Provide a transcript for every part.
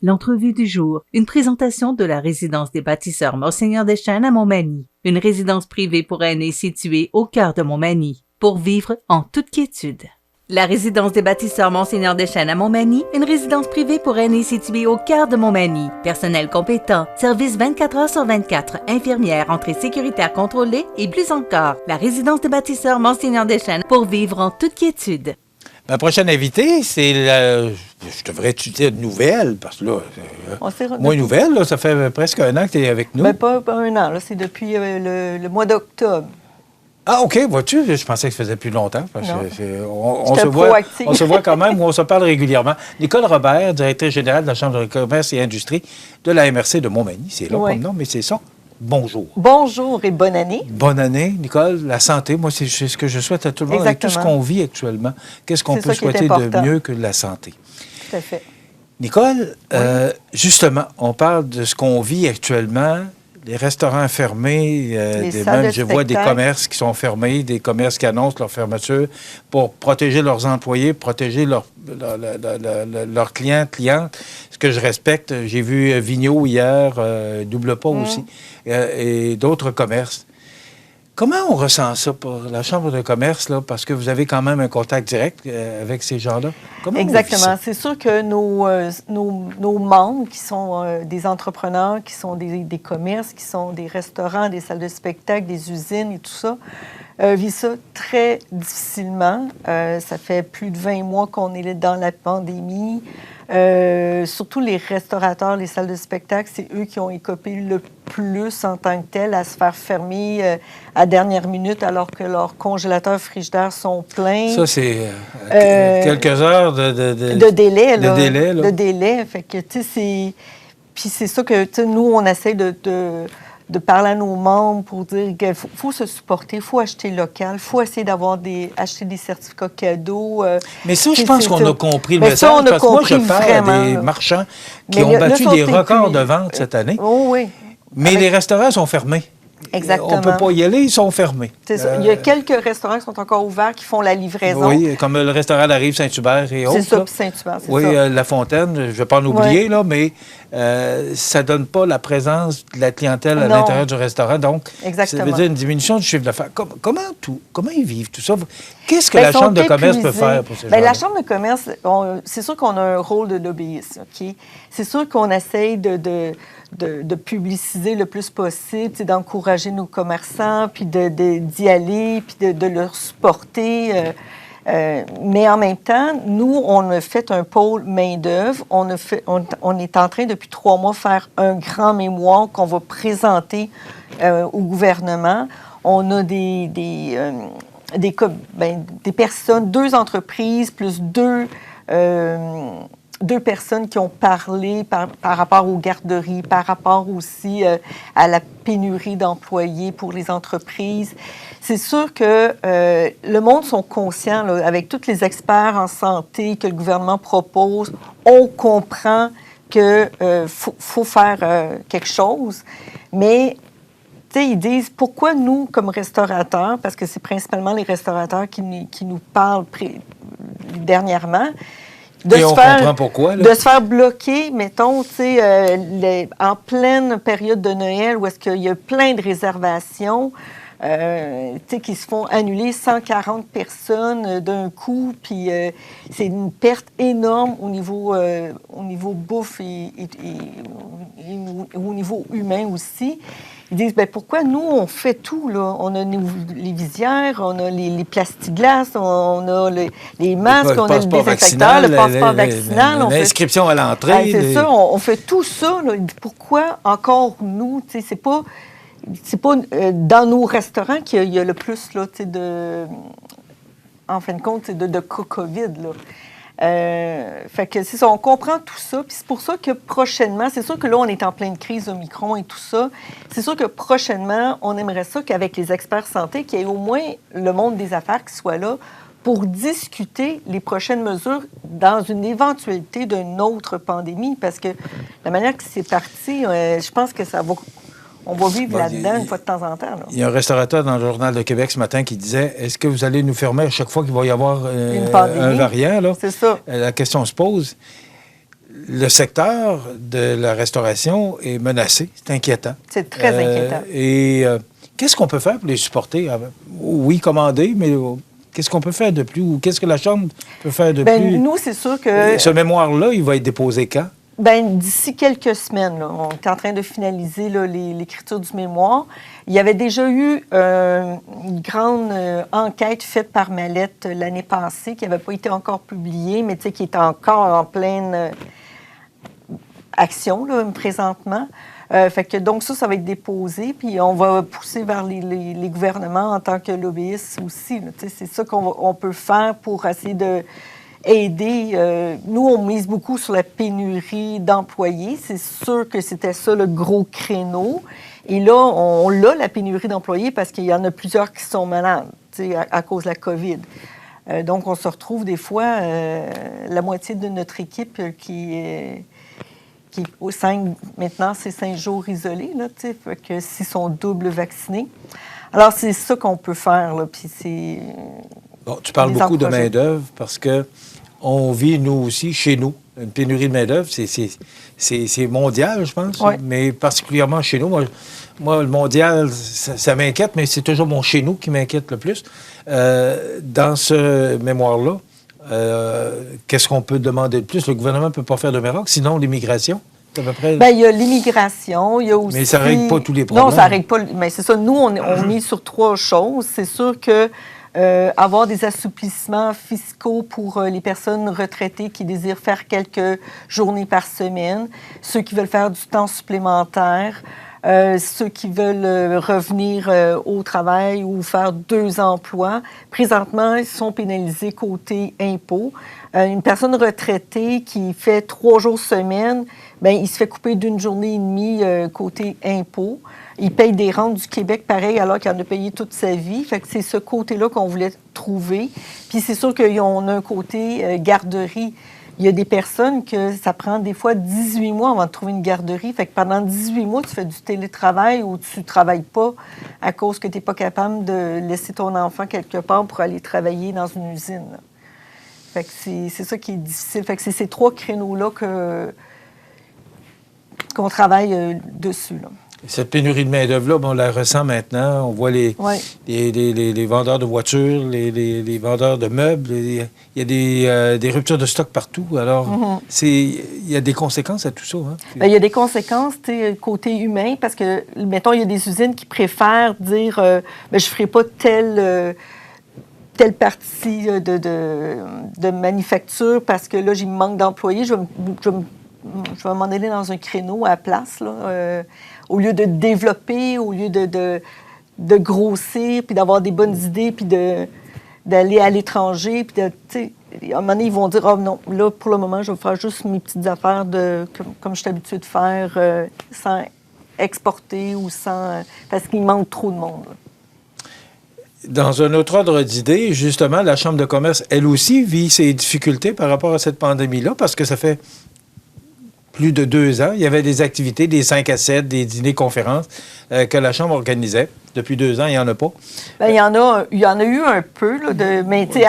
L'entrevue du jour, une présentation de la résidence des bâtisseurs Monseigneur Deschênes à Montmagny, une résidence privée pour aînés située au cœur de Montmagny, pour vivre en toute quiétude. La résidence des bâtisseurs Monseigneur Deschênes à Montmagny, une résidence privée pour aînés située au cœur de Montmagny. Personnel compétent, service 24 heures sur 24, infirmière, entrée sécuritaire contrôlée et plus encore. La résidence des bâtisseurs Monseigneur Deschênes pour vivre en toute quiétude. Ma prochaine invitée, c'est je devrais tuer de nouvelles, parce que là, moins nouvelle, là, ça fait presque un an que tu es avec nous. Bien, pas un an, là, c'est depuis le mois d'octobre. Ah, OK, vois-tu? Je pensais que ça faisait plus longtemps. Parce que on se voit quand même, ou on se parle régulièrement. Nicole Robert, directrice générale de la Chambre de commerce et industrie de la MRC de Montmagny. C'est long comme nom, mais c'est ça. Bonjour. Bonjour et bonne année. Bonne année, Nicole. La santé, moi, c'est ce que je souhaite à tout le monde. Exactement. Avec tout ce qu'on vit actuellement, qu'est-ce qu'on peut souhaiter de mieux que la santé? Tout à fait. Nicole, justement, on parle de ce qu'on vit actuellement, les restaurants fermés, je vois des commerces qui sont fermés, des commerces qui annoncent leur fermeture pour protéger leurs employés, protéger leurs clientes. Ce que je respecte, j'ai vu Vigneault hier, Double Pas aussi, et d'autres commerces. Comment on ressent ça pour la Chambre de commerce, là, parce que vous avez quand même un contact direct avec ces gens-là? Comment exactement. C'est sûr que nos membres, qui sont des entrepreneurs, qui sont des commerces, qui sont des restaurants, des salles de spectacle, des usines et tout ça, vivent ça très difficilement. Ça fait plus de 20 mois qu'on est dans la pandémie. Surtout les restaurateurs, les salles de spectacle, c'est eux qui ont écopé le plus en tant que tel à se faire fermer à dernière minute alors que leurs congélateurs frigidaires sont pleins. Ça, c'est quelques heures de délai. De délai. Fait que, tu sais, puis c'est ça que, tu sais, nous, on essaie de parler à nos membres pour dire qu'il faut se supporter, il faut acheter local, il faut essayer acheter des certificats cadeaux. Mais ça, je pense qu'on a compris le message, ça, parce que moi, je parle à des marchands qui ont battu des records de vente cette année. Oh, oui. Mais les restaurants sont fermés. Exactement. On ne peut pas y aller, ils sont fermés. C'est ça. Il y a quelques restaurants qui sont encore ouverts, qui font la livraison. Oui, comme le restaurant La Rive Saint-Hubert et autres. C'est ça, puis Saint-Hubert, c'est ça. Oui, La Fontaine, je ne vais pas en oublier, là, mais ça ne donne pas la présence de la clientèle à l'intérieur du restaurant. Donc, exactement. Ça veut dire une diminution du chiffre d'affaires. Comment ils vivent tout ça? Qu'est-ce que la Chambre de commerce peut faire pour ces gens-là? La Chambre de commerce, c'est sûr qu'on a un rôle de lobbyiste. OK? C'est sûr qu'on essaye de publiciser le plus possible, d'encourager nos commerçants, puis d'y aller, puis de leur supporter. Mais en même temps, nous, on a fait un pôle main-d'œuvre. On est en train, depuis 3 mois, de faire un grand mémoire qu'on va présenter au gouvernement. On a des personnes, 2 entreprises, plus 2 personnes qui ont parlé par rapport aux garderies, par rapport aussi à la pénurie d'employés pour les entreprises. C'est sûr que le monde sont conscients, là, avec tous les experts en santé que le gouvernement propose, on comprend qu'il faut faire quelque chose, mais ils disent, pourquoi nous, comme restaurateurs, parce que c'est principalement les restaurateurs qui nous parlent dernièrement, comprend pourquoi, là. De se faire bloquer, mettons, en pleine période de Noël, où est-ce qu'il y a plein de réservations, qui se font annuler 140 personnes d'un coup, puis c'est une perte énorme au niveau bouffe et au niveau humain aussi. Ils disent, pourquoi nous, on fait tout, là? On a les visières, on a les plastiglaces, on a les masques, on a le désinfecteur, le passeport vaccinal. L'inscription à l'entrée. C'est ça, on fait tout ça. Là. Pourquoi encore nous? C'est pas dans nos restaurants qu'il y a le plus, là, en fin de compte, de COVID, là. Fait que c'est ça, on comprend tout ça. Puis c'est pour ça que prochainement, c'est sûr que là, on est en pleine crise Omicron et tout ça. C'est sûr que prochainement, on aimerait ça qu'avec les experts santé, qu'il y ait au moins le monde des affaires qui soit là pour discuter les prochaines mesures dans une éventualité d'une autre pandémie. Parce que la manière que c'est parti, je pense que ça va... On va vivre là-dedans une fois de temps en temps. Là. Il y a un restaurateur dans le Journal de Québec ce matin qui disait, est-ce que vous allez nous fermer à chaque fois qu'il va y avoir un variant? Là? C'est ça. La question se pose. le secteur de la restauration est menacé. C'est inquiétant. C'est très inquiétant. Qu'est-ce qu'on peut faire pour les supporter? Oui, commander, mais qu'est-ce qu'on peut faire de plus? Ou qu'est-ce que la Chambre peut faire de plus? Nous, c'est sûr que... Ce mémoire-là, il va être déposé quand? D'ici quelques semaines, là, on est en train de finaliser là, l'écriture du mémoire. Il y avait déjà eu une grande enquête faite par Mallette l'année passée, qui n'avait pas été encore publiée, mais qui est encore en pleine action là, présentement. Donc ça va être déposé, puis on va pousser vers les gouvernements en tant que lobbyistes aussi. Là, c'est ça qu'on peut faire pour essayer de aider. Nous, on mise beaucoup sur la pénurie d'employés. C'est sûr que c'était ça le gros créneau. Et là, on a la pénurie d'employés parce qu'il y en a plusieurs qui sont malades à cause de la COVID. Donc, on se retrouve des fois, la moitié de notre équipe qui est maintenant, c'est 5 jours isolés, là, fait que s'ils sont double vaccinés. Alors, c'est ça qu'on peut faire, là, puis c'est... Bon, tu parles beaucoup de main-d'œuvre parce que on vit, nous aussi, chez nous, une pénurie de main-d'œuvre. C'est mondial, je pense, ouais. Mais particulièrement chez nous. Moi le mondial, ça m'inquiète, mais c'est toujours mon chez nous qui m'inquiète le plus. Dans ce mémoire-là, qu'est-ce qu'on peut demander de plus? Le gouvernement ne peut pas faire de miracle, sinon l'immigration. À peu près... il y a l'immigration, il y a aussi... Mais ça ne règle pas tous les problèmes. Non, ça ne règle pas... Mais c'est ça, nous, on mise sur 3 choses. C'est sûr que avoir des assouplissements fiscaux pour les personnes retraitées qui désirent faire quelques journées par semaine, ceux qui veulent faire du temps supplémentaire, ceux qui veulent revenir au travail ou faire 2 emplois. Présentement, ils sont pénalisés côté impôts. Une personne retraitée qui fait 3 jours semaine, il se fait couper d'1 journée et demie côté impôts. Il paye des rentes du Québec pareil alors qu'il en a payé toute sa vie. Fait que c'est ce côté-là qu'on voulait trouver. Puis c'est sûr qu'on a un côté garderie. Il y a des personnes que ça prend des fois 18 mois avant de trouver une garderie. Fait que pendant 18 mois, tu fais du télétravail ou tu ne travailles pas à cause que tu n'es pas capable de laisser ton enfant quelque part pour aller travailler dans une usine. Là. Fait que c'est ça qui est difficile. Fait que c'est ces 3 créneaux-là qu'on travaille dessus. Là. Cette pénurie de main-d'œuvre-là, on la ressent maintenant. On voit les vendeurs de voitures, les vendeurs de meubles. Il y a des ruptures de stock partout. Alors, il y a des conséquences à tout ça. Hein? Il y a des conséquences côté humain parce que, mettons, il y a des usines qui préfèrent dire je ne ferai pas telle partie de manufacture parce que là, j'ai manque d'employés. Je vais m'en aller dans un créneau à la place, là, au lieu de développer, au lieu de grossir, puis d'avoir des bonnes idées, puis d'aller à l'étranger. Puis à un moment donné, ils vont dire « Ah non, là, pour le moment, je vais faire juste mes petites affaires comme je suis habituée de faire, sans exporter ou sans... parce qu'il manque trop de monde. » Dans un autre ordre d'idée, justement, la Chambre de commerce, elle aussi, vit ses difficultés par rapport à cette pandémie-là, parce que ça fait plus de 2 ans. Il y avait des activités, des 5 à 7, des dîners-conférences que la Chambre organisait. Depuis 2 ans, il n'y en a pas. Il y en a eu un peu, là, mais tu sais,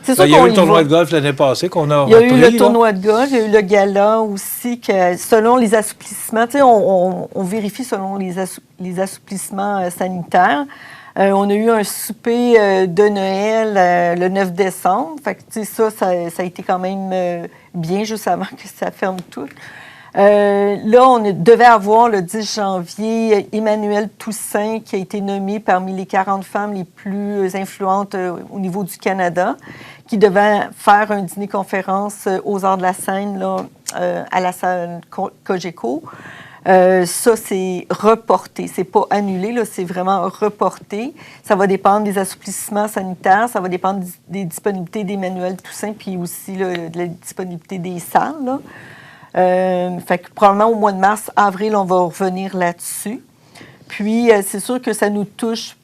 c'est sûr il y a eu le tournoi de golf l'année passée qu'on a repris. Il y a eu le tournoi de golf, il y a eu le gala aussi, que selon les assouplissements, tu sais, on vérifie selon les assouplissements sanitaires. On a eu un souper de Noël le 9 décembre. Fait que, tu sais, ça a été quand même bien juste avant que ça ferme tout. Là, on devait avoir le 10 janvier Emmanuelle Toussaint qui a été nommée parmi les 40 femmes les plus influentes au niveau du Canada, qui devait faire un dîner-conférence aux Arts de la scène là, à la salle Cogeco. Ça, c'est reporté. C'est pas annulé, là, c'est vraiment reporté. Ça va dépendre des assouplissements sanitaires, ça va dépendre des disponibilités d'Emmanuelle Toussaint, puis aussi là, de la disponibilité des salles. Là. Fait que probablement au mois de mars, avril, on va revenir là-dessus. Puis, c'est sûr que ça nous touche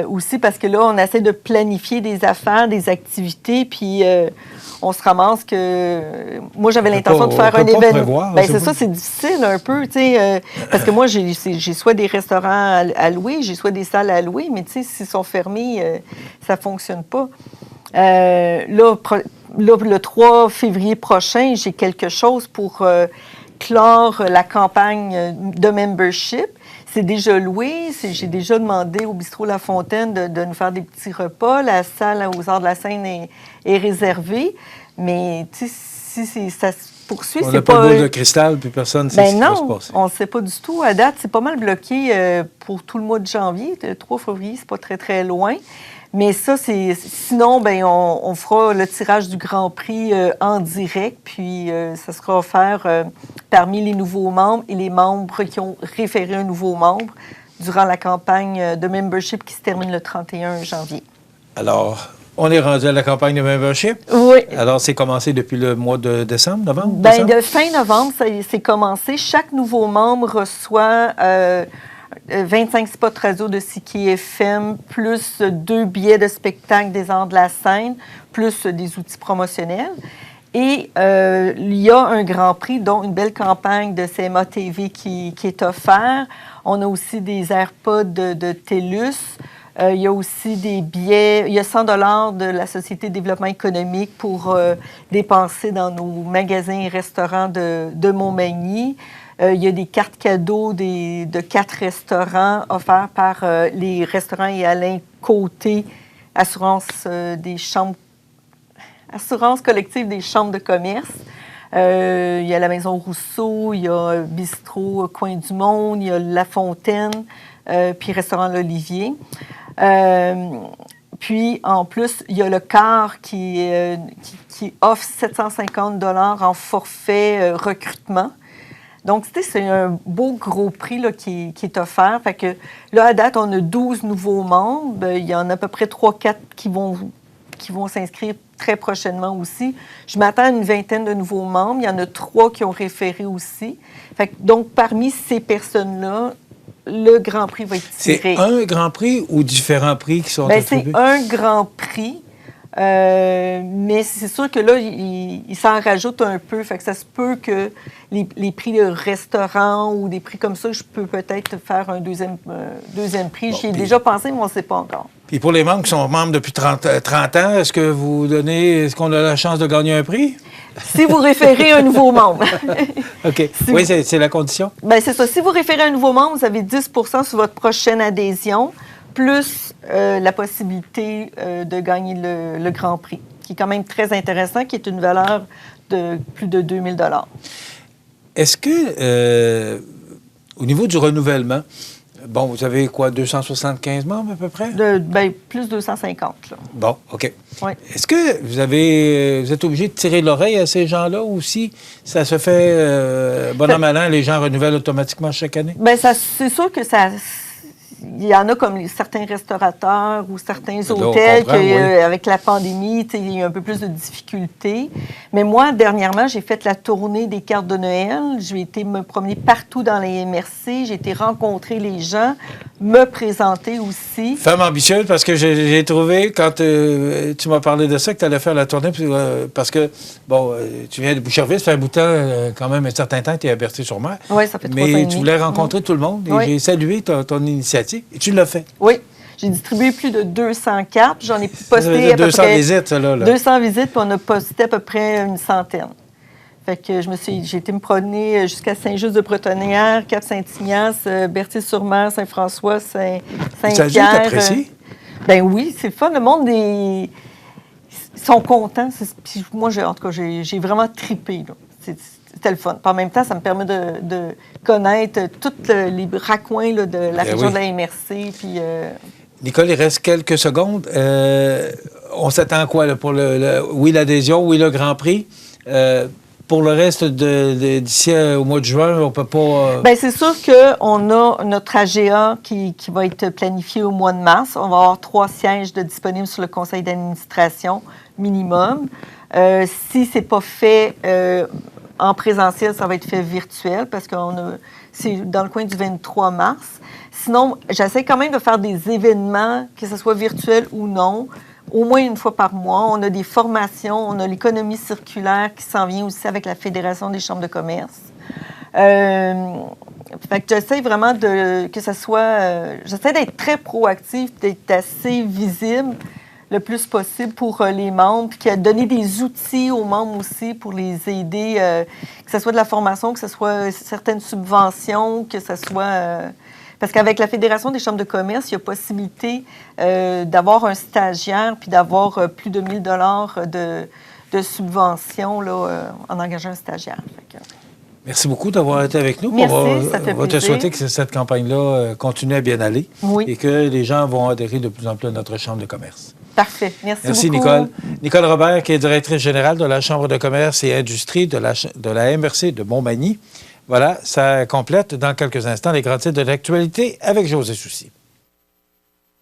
aussi parce que là, on essaie de planifier des affaires, des activités, puis on se ramasse que... Moi, j'avais l'intention de faire un événement. Bien, c'est ça, c'est difficile un peu, tu sais, parce que moi, j'ai soit des restaurants à louer, j'ai soit des salles à louer, mais tu sais, s'ils sont fermés, ça ne fonctionne pas. Là, là, le 3 février prochain, j'ai quelque chose pour clore la campagne de membership. C'est déjà loué. J'ai déjà demandé au Bistrot La Fontaine de nous faire des petits repas. La salle aux Arts de la Seine est réservée. Mais si ça se poursuit, on n'a pas de boule de cristal, puis personne ne sait ce qui va se passer. On ne sait pas du tout. À date, c'est pas mal bloqué pour tout le mois de janvier. Le 3 février, c'est pas très, très loin. Mais ça, sinon, on fera le tirage du Grand Prix en direct, puis ça sera offert parmi les nouveaux membres et les membres qui ont référé un nouveau membre durant la campagne de membership qui se termine le 31 janvier. Alors, on est rendu à la campagne de membership? Oui. Alors, c'est commencé depuis le mois de décembre, novembre? De fin novembre, c'est commencé. Chaque nouveau membre reçoit 25 spots radio de CKI FM, plus 2 billets de spectacle des Arts de la Seine, plus des outils promotionnels. Et il y a un Grand Prix, dont une belle campagne de CMA TV qui est offert. On a aussi des AirPods de TELUS. Il y a aussi des billets. Il y a 100 $ de la Société de développement économique pour dépenser dans nos magasins et restaurants de Montmagny. Il y a des cartes cadeaux de 4 restaurants offerts par les restaurants et Alain Côté, assurance collective des chambres de commerce. Il y a la Maison Rousseau, il y a Bistrot Coin du Monde, il y a La Fontaine, puis Restaurant L'Olivier. Puis, en plus, il y a le CAR qui offre 750 $ en forfait recrutement. Donc, c'est un beau gros prix là, qui est offert. Fait que là, à date, on a 12 nouveaux membres. Il y en a à peu près 3-4 qui vont s'inscrire très prochainement aussi. Je m'attends à une vingtaine de nouveaux membres. Il y en a 3 qui ont référé aussi. Fait que, donc, parmi ces personnes-là, le Grand Prix va être tiré. C'est un Grand Prix ou différents prix qui sont attribués? C'est un Grand Prix. Mais c'est sûr que là, il s'en rajoute un peu. Fait que ça se peut que les prix de restaurant ou des prix comme ça, je peux peut-être faire un deuxième prix. J'y ai déjà pensé, mais on ne sait pas encore. Puis pour les membres qui sont membres depuis 30 ans, est-ce qu'on a la chance de gagner un prix? Si vous référez un nouveau membre. OK. Oui, c'est la condition? Bien, c'est ça. Si vous référez un nouveau membre, vous avez 10 % sur votre prochaine adhésion, plus la possibilité de gagner le Grand Prix, qui est quand même très intéressant, qui est une valeur de plus de 2000 $. Est-ce que, au niveau du renouvellement, bon, vous avez quoi, 275 membres à peu près? Plus 250, là. Bon, OK. Ouais. Est-ce que vous êtes obligé de tirer l'oreille à ces gens-là aussi? Ça se fait bon an, mal an, les gens renouvellent automatiquement chaque année? Bien, c'est sûr que ça... Il y en a comme certains restaurateurs ou certains hôtels avec la pandémie, il y a eu un peu plus de difficultés. Mais moi, dernièrement, j'ai fait la tournée des cartes de Noël. J'ai été me promener partout dans les MRC. J'ai été rencontrer les gens, me présenter aussi. Femme ambitieuse, parce que j'ai trouvé, quand tu m'as parlé de ça, que tu allais faire la tournée, parce que, bon, tu viens de Boucherville, ça fait un bout de temps, quand même un certain temps, tu es à Berthier-sur-Mer. Oui, ça fait 3 ans et demi. Mais tu voulais rencontrer tout le monde, et j'ai salué ton initiative. Et tu l'as fait. Oui. J'ai distribué plus de 200 cartes. J'en ai posté à peu 200 près... visites, ça, là. 200 visites, puis on a posté à peu près une centaine. Fait que j'ai été me promener jusqu'à Saint-Just-de-Bretonnière, Cap-Saint-Ignace, Berthier-sur-Mer, Saint-François, Saint-Pierre. Ça a dû t'apprécier? Ben oui, c'est le fun. Le monde, ils sont contents. Puis moi, en tout cas, j'ai vraiment trippé, là. C'était le fun. Puis en même temps, ça me permet de connaître tous les raccoins là, de la région de la MRC. Puis, Nicole, il reste quelques secondes. On s'attend à quoi là, pour l'adhésion, oui, le Grand Prix? Pour le reste d'ici au mois de juin, on ne peut pas... Bien, c'est sûr qu'on a notre AGA qui va être planifié au mois de mars. On va avoir 3 sièges disponibles sur le conseil d'administration minimum. Si ce n'est pas fait en présentiel, ça va être fait virtuel parce que c'est dans le coin du 23 mars. Sinon, j'essaie quand même de faire des événements, que ce soit virtuel ou non, au moins une fois par mois. On a des formations, on a l'économie circulaire qui s'en vient aussi avec la Fédération des chambres de commerce. Fait que j'essaie vraiment que ça soit... j'essaie d'être très proactive, d'être assez visible. le plus possible pour les membres, puis qui a donné des outils aux membres aussi pour les aider, que ce soit de la formation, que ce soit certaines subventions, que ce soit... parce qu'avec la Fédération des chambres de commerce, il y a possibilité d'avoir un stagiaire puis d'avoir plus de 1 000 de subventions là, en engageant un stagiaire. Fait que... Merci beaucoup d'avoir été avec nous. Merci, on ça fait va te plaisir. souhaiter que cette campagne-là continue à bien aller et que les gens vont adhérer de plus en plus à notre Chambre de commerce. Parfait. Merci beaucoup. Nicole. Nicole Robert, qui est directrice générale de la Chambre de commerce et industrie de la MRC de Montmagny. Voilà, ça complète dans quelques instants les grands titres de l'actualité avec José Soucy.